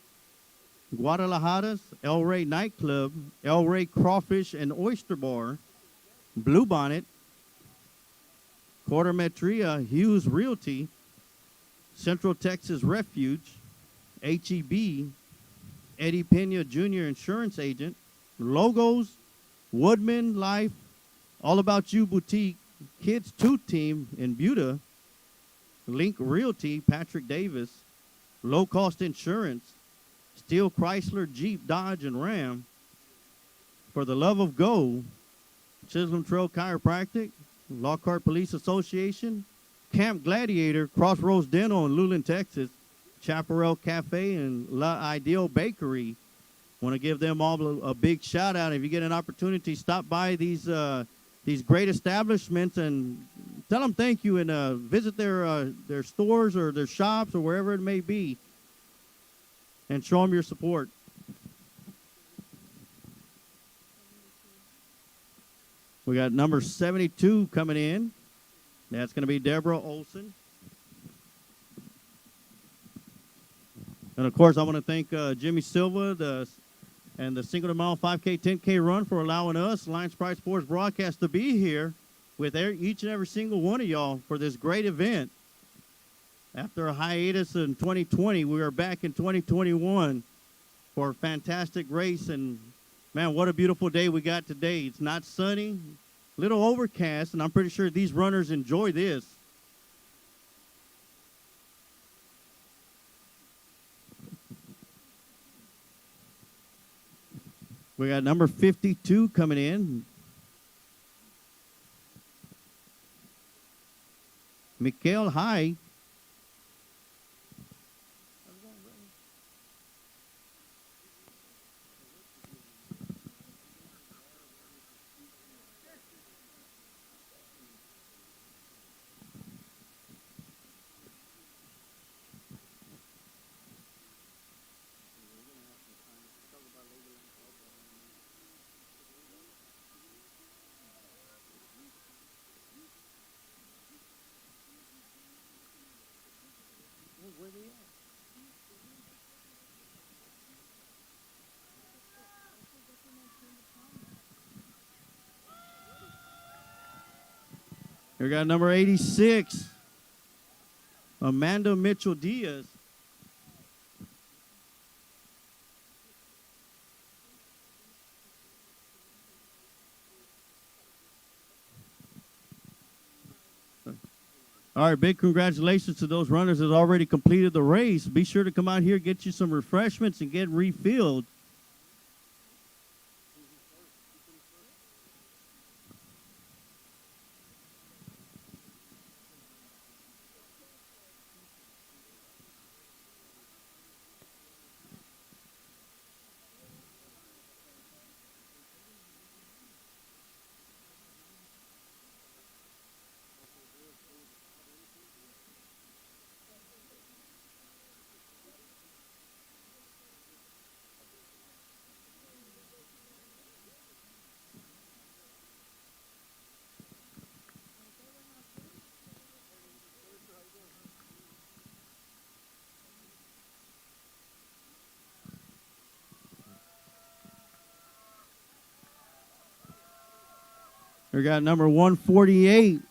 Guadalajara's El Rey Nightclub, El Rey Crawfish and Oyster Bar, Blue Bonnet, Quartermetria Hughes Realty, Central Texas Refuge, HEB, Eddie Pena Jr. Insurance Agent, Logos, Woodman Life, All About You Boutique, Kids 2 Team in Buda, Link Realty, Patrick Davis, Low Cost Insurance, Steel Chrysler, Jeep, Dodge, and Ram, For the Love of Go, Chisholm Trail Chiropractic, Lockhart Police Association, Camp Gladiator, Crossroads Dental in Luling, Texas, Chaparral Cafe, and La Ideal Bakery. Want to give them all a big shout out. If you get an opportunity, stop by these great establishments and tell them thank you, and visit their stores or their shops or wherever it may be, and show them your support. We got number 72 coming in. That's going to be Deborah Olson. And, of course, I want to thank Jimmy Silva and the Cinco de Mayo 5K, 10K run for allowing us, Lions Pride Sports Broadcast, to be here with each and every single one of y'all for this great event. After a hiatus in 2020, we are back in 2021 for a fantastic race. And, man, what a beautiful day we got today. It's not sunny, little overcast, and I'm pretty sure these runners enjoy this. We got number 52 coming in. Mikhail High. We got number 86, Amanda Mitchell Diaz. All right, big congratulations to those runners that already completed the race. Be sure to come out here, get you some refreshments, and get refilled. We got number 148,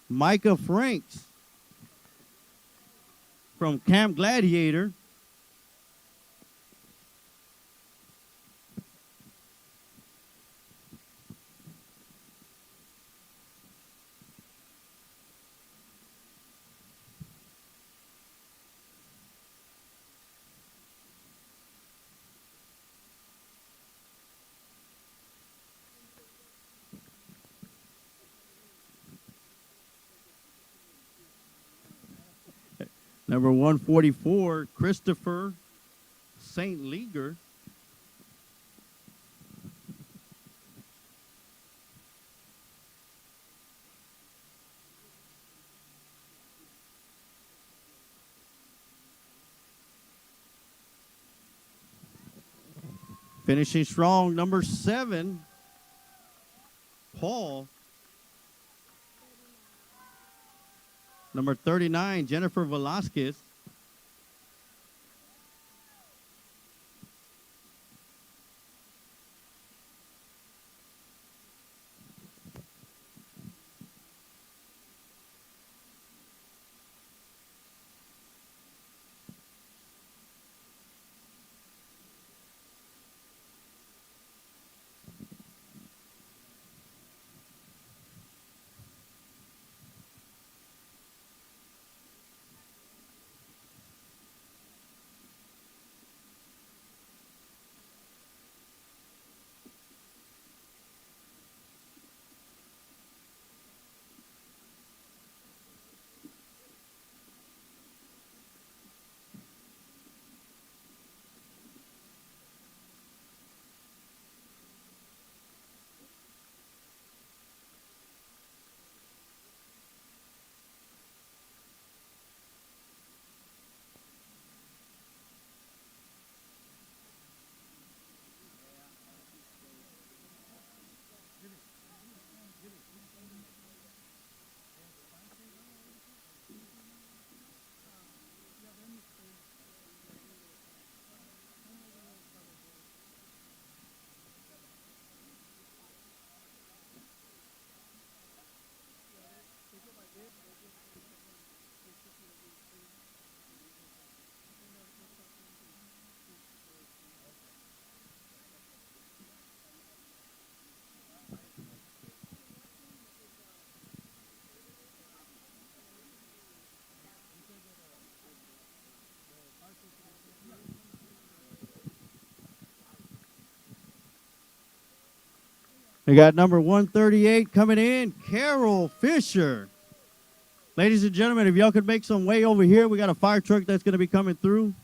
Micah Franks from Camp Gladiator. Number 144, Christopher St. Leaguer. Finishing strong, number 7, Paul. Number 39, Jennifer Velasquez. We got number 138 coming in, Carol Fisher. Ladies and gentlemen, if y'all could make some way over here, we got a fire truck that's going to be coming through.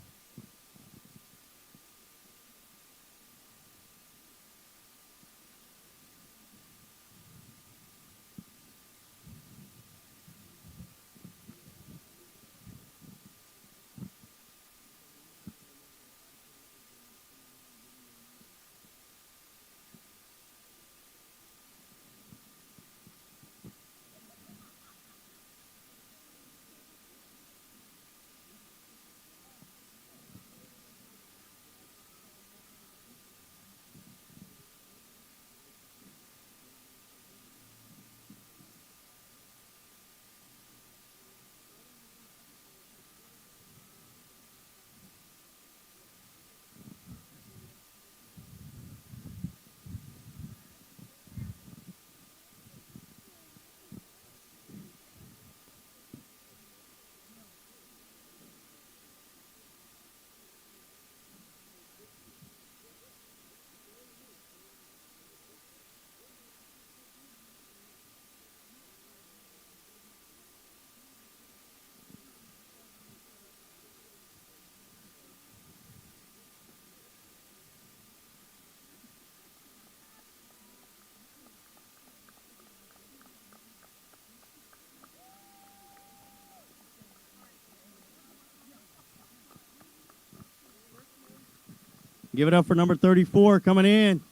Give it up for number 34 coming in.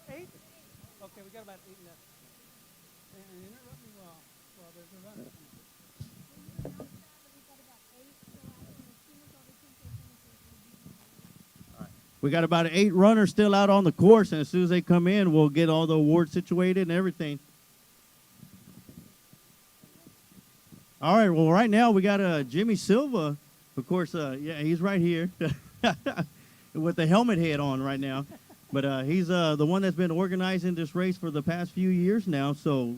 Eight? Okay, we got about 8 left. And interrupt me while there's a runner. We got about 8 runners still out on the course, and as soon as they come in, we'll get all the awards situated and everything. All right, well, right now we got Jimmy Silva. Of course, yeah, he's right here with the helmet head on right now. But he's the one that's been organizing this race for the past few years now. So,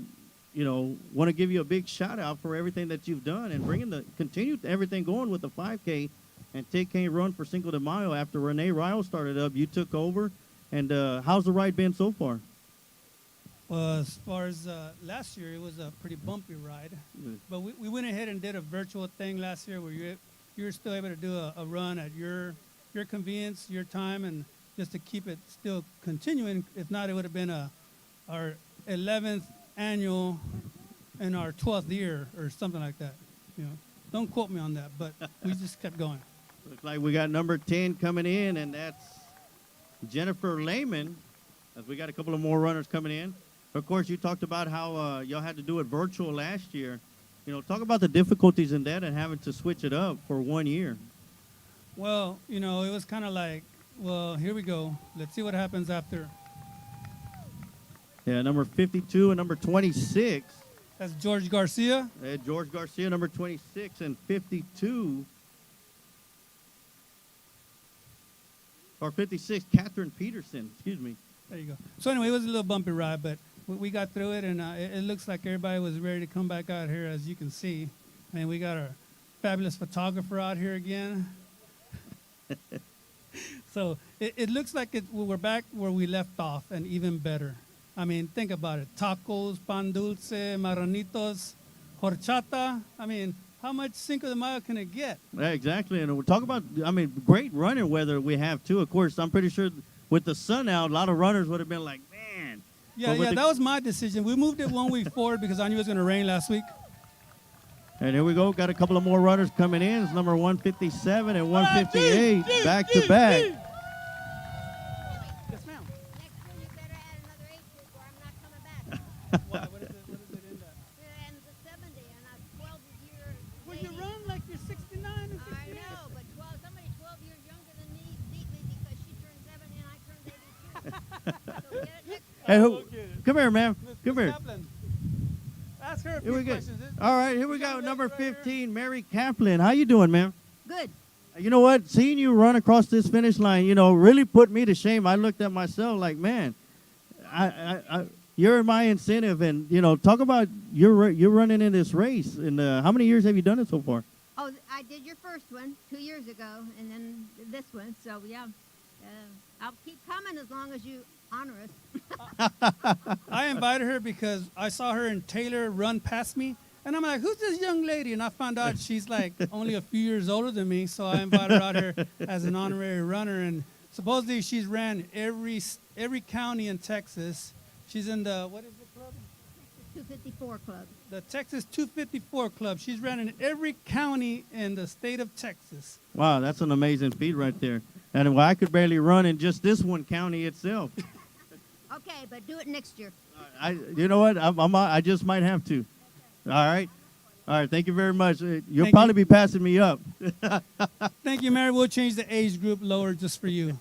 you know, want to give you a big shout out for everything that you've done and continue everything going with the 5K and 10K run for Cinco de Mayo. After Renee Ryle started up, you took over. And how's the ride been so far? Well, as far as last year, it was a pretty bumpy ride. But we went ahead and did a virtual thing last year where you were still able to do a run at your convenience, your time, and just to keep it still continuing. If not, it would have been our 11th annual and our 12th year or something like that. You know, don't quote me on that, but we just kept going. Looks like we got number 10 coming in, and that's Jennifer Lehman, as we got a couple of more runners coming in. Of course, you talked about how y'all had to do it virtual last year. You know, talk about the difficulties in that and having to switch it up for 1 year. Well, you know, it was kind of like, well, here we go. Let's see what happens after. Yeah, number 52 and number 26. That's George Garcia. George Garcia, number 26, and 52. Or 56, Catherine Peterson. Excuse me. There you go. So anyway, it was a little bumpy ride, but we got through it, and it looks like everybody was ready to come back out here, as you can see. I mean, we got our fabulous photographer out here again. So it looks like we're back where we left off, and even better. I mean, think about it. Tacos, pan dulce, marranitos, horchata. I mean, how much Cinco de Mayo can it get? Yeah, exactly. And we're talking about, I mean, great running weather we have, too. Of course, I'm pretty sure with the sun out, a lot of runners would have been like, man. Yeah, that was my decision. We moved it 1 week forward because I knew it was going to rain last week. And here we go. Got a couple of more runners coming in. It's number 157 and 158 back to back. Hey, come here, man. Come here. Kaplan. Ask her a Here we few go. questions. All right, here we Young go. lady Number right here. 15, Mary Kaplan. How you doing, ma'am? Good. You know what? Seeing you run across this finish line, really put me to shame. I looked at myself like, man, you're my incentive, and talk about you're running in this race. And how many years have you done it so far? Oh, I did your first one 2 years ago, and then this one. So yeah, I'll keep coming as long as you honor us. I invited her because I saw her and Taylor run past me, and I'm like, "Who's this young lady?" And I found out she's like only a few years older than me. So I invited her out here as an honorary runner, and supposedly she's ran every county in Texas. She's in the what is the club? 254 Club. The Texas 254 Club. She's ran in every county in the state of Texas. Wow, that's an amazing feat right there. And I could barely run in just this one county itself. Okay, but do it next year. You know what? I just might have to. All right. All right. Thank you very much. You'll Thank probably you. be passing me up. Thank you, Mary. We'll change the age group lower just for you.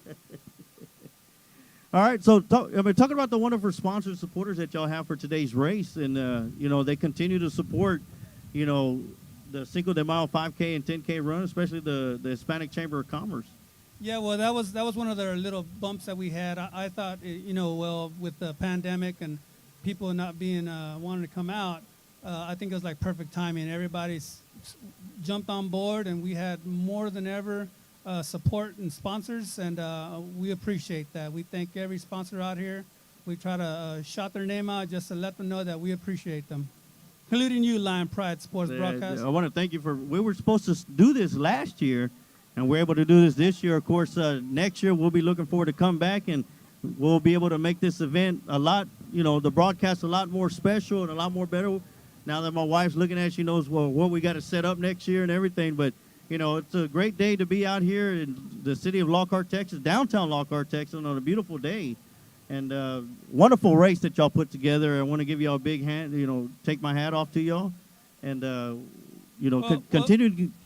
All right. So talking about the wonderful sponsors and supporters that y'all have for today's race, and they continue to support, the Cinco de Mayo 5K and 10K run, especially the Hispanic Chamber of Commerce. Yeah, well, that was one of the little bumps that we had. I thought, well, with the pandemic and people not being wanting to come out, I think it was like perfect timing. Everybody's jumped on board, and we had more than ever support and sponsors, and we appreciate that. We thank every sponsor out here. We try to shout their name out just to let them know that we appreciate them, including you, Lion Pride Sports Broadcast. I want to thank you we were supposed to do this last year, and we're able to do this year. Of course, next year we'll be looking forward to come back, and we'll be able to make this event a lot, the broadcast a lot more special and a lot more better. Now that my wife's looking at it, she knows what we got to set up next year and everything. But, it's a great day to be out here in the city of Lockhart, Texas, downtown Lockhart, Texas, on a beautiful day. And wonderful race that y'all put together. I want to give y'all a big hand, take my hat off to y'all. And,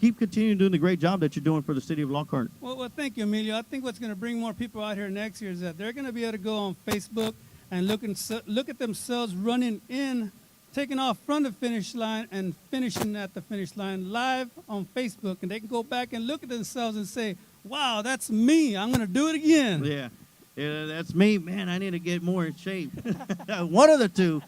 keep continuing doing the great job that you're doing for the city of Lockhart. Well, thank you, Emilio. I think what's going to bring more people out here next year is that they're going to be able to go on Facebook and look at themselves running in, taking off from the finish line and finishing at the finish line live on Facebook. And they can go back and look at themselves and say, wow, that's me. I'm going to do it again. Yeah, that's me. Man, I need to get more in shape. One of the two.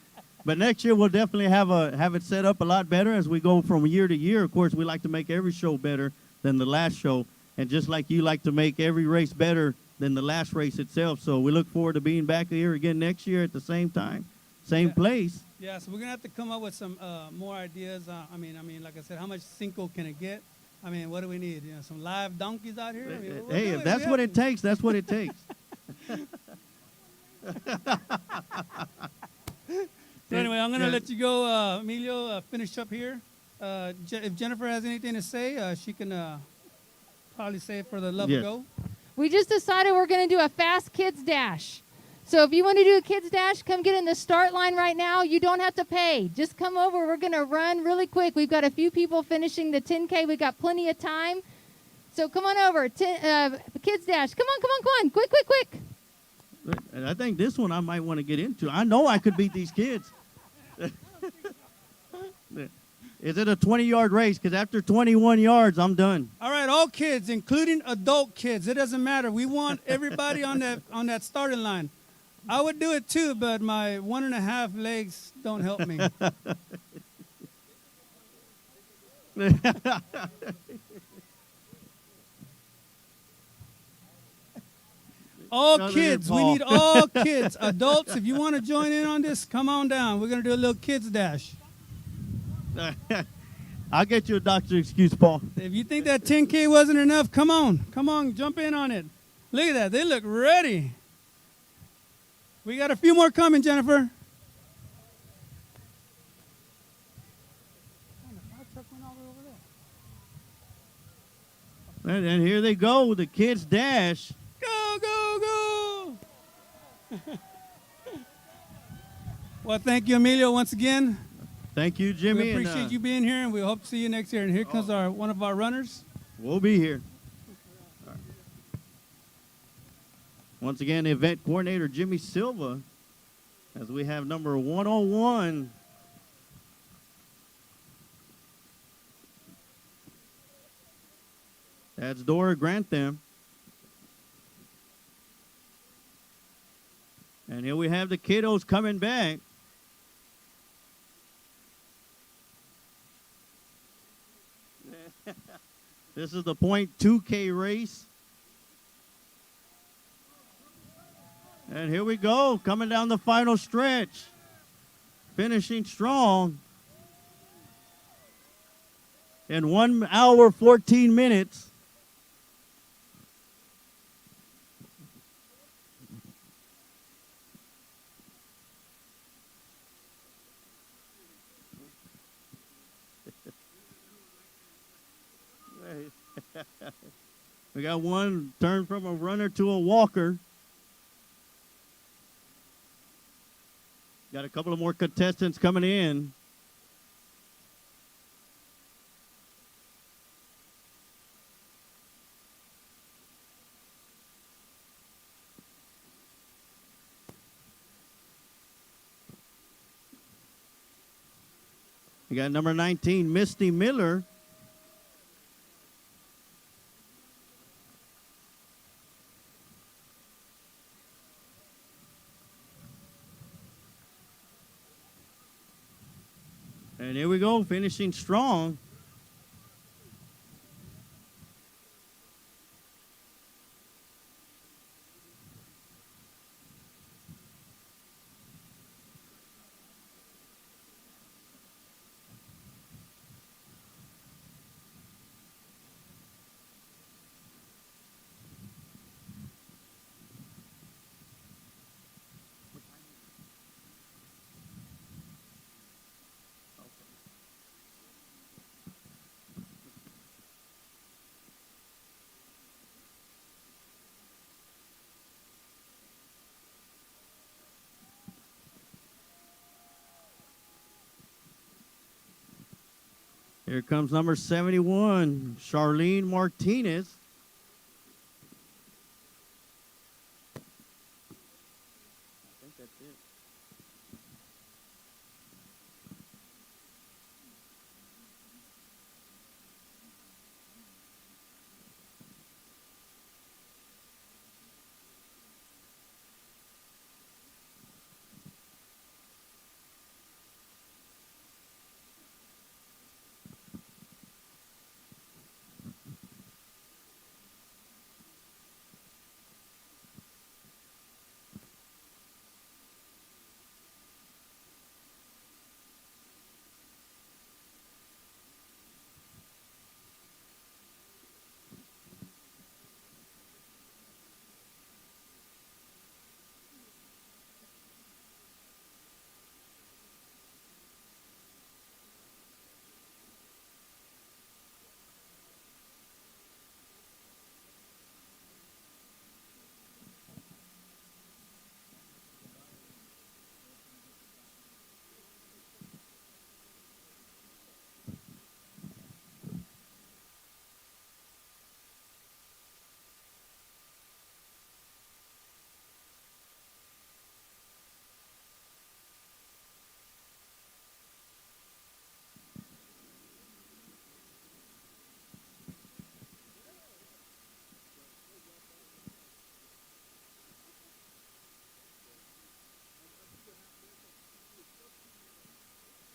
But next year we'll definitely have it set up a lot better as we go from year to year. Of course, we like to make every show better than the last show, and just like you like to make every race better than the last race itself. So we look forward to being back here again next year at the same time, same place. Yeah, so we're gonna have to come up with some more ideas. I mean, like I said, how much Cinco can it get? I mean, what do we need? Some live donkeys out here. I mean, Hey, if that's what it takes, that's what it takes. So anyway, I'm going to let you go, Emilio, finish up here. If Jennifer has anything to say, she can probably say it for the love Yes. of go. We just decided we're going to do a fast kids dash. So if you want to do a kids dash, come get in the start line right now. You don't have to pay. Just come over. We're going to run really quick. We've got a few people finishing the 10K. We've got plenty of time. So come on over. Kids dash. Come on. Quick. I think this one I might want to get into. I know I could beat these kids. Is it a 20-yard race? Because after 21 yards, I'm done. All right, all kids, including adult kids. It doesn't matter. We want everybody on that starting line. I would do it too, but my 1.5 legs don't help me. All No, kids. We Paul. need all kids. Adults, if you want to join in on this, come on down. We're going to do a little kids dash. I'll get you a doctor's excuse, Paul. If you think that 10K wasn't enough, come on, jump in on it. Look at that. They look ready. We got a few more coming, Jennifer. And here they go, the kids dash. Go. Well, thank you, Emilio, once again. Thank you, Jimmy. We appreciate and, you being here, and we hope to see you next year. And here comes one of our runners. We'll be here. All right. Once again, the event coordinator, Jimmy Silva. As we have number 101. That's Dora Grantham. And here we have the kiddos coming back. This is the .2K race. And here we go, coming down the final stretch. Finishing strong. In 1 hour, 14 minutes. We got one turn from a runner to a walker. Got a couple of more contestants coming in. We got number 19, Misty Miller. And here we go, finishing strong. Here comes number 71, Charlene Martinez. I think that's it.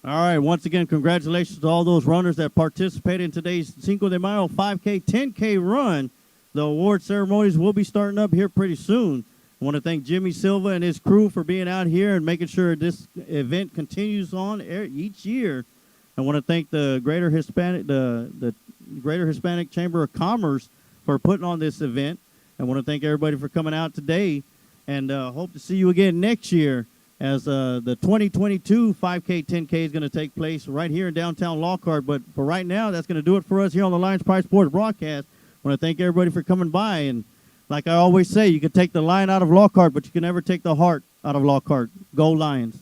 All right, once again, congratulations to all those runners that participated in today's Cinco de Mayo 5K, 10K run. The award ceremonies will be starting up here pretty soon. I want to thank Jimmy Silva and his crew for being out here and making sure this event continues on each year. I want to thank the Greater Hispanic Chamber of Commerce for putting on this event. I want to thank everybody for coming out today, and hope to see you again next year as the 2022 5K, 10K is going to take place right here in downtown Lockhart. But for right now, that's going to do it for us here on the Lions Pride Sports broadcast. I want to thank everybody for coming by. And like I always say, you can take the lion out of Lockhart, but you can never take the heart out of Lockhart. Go Lions.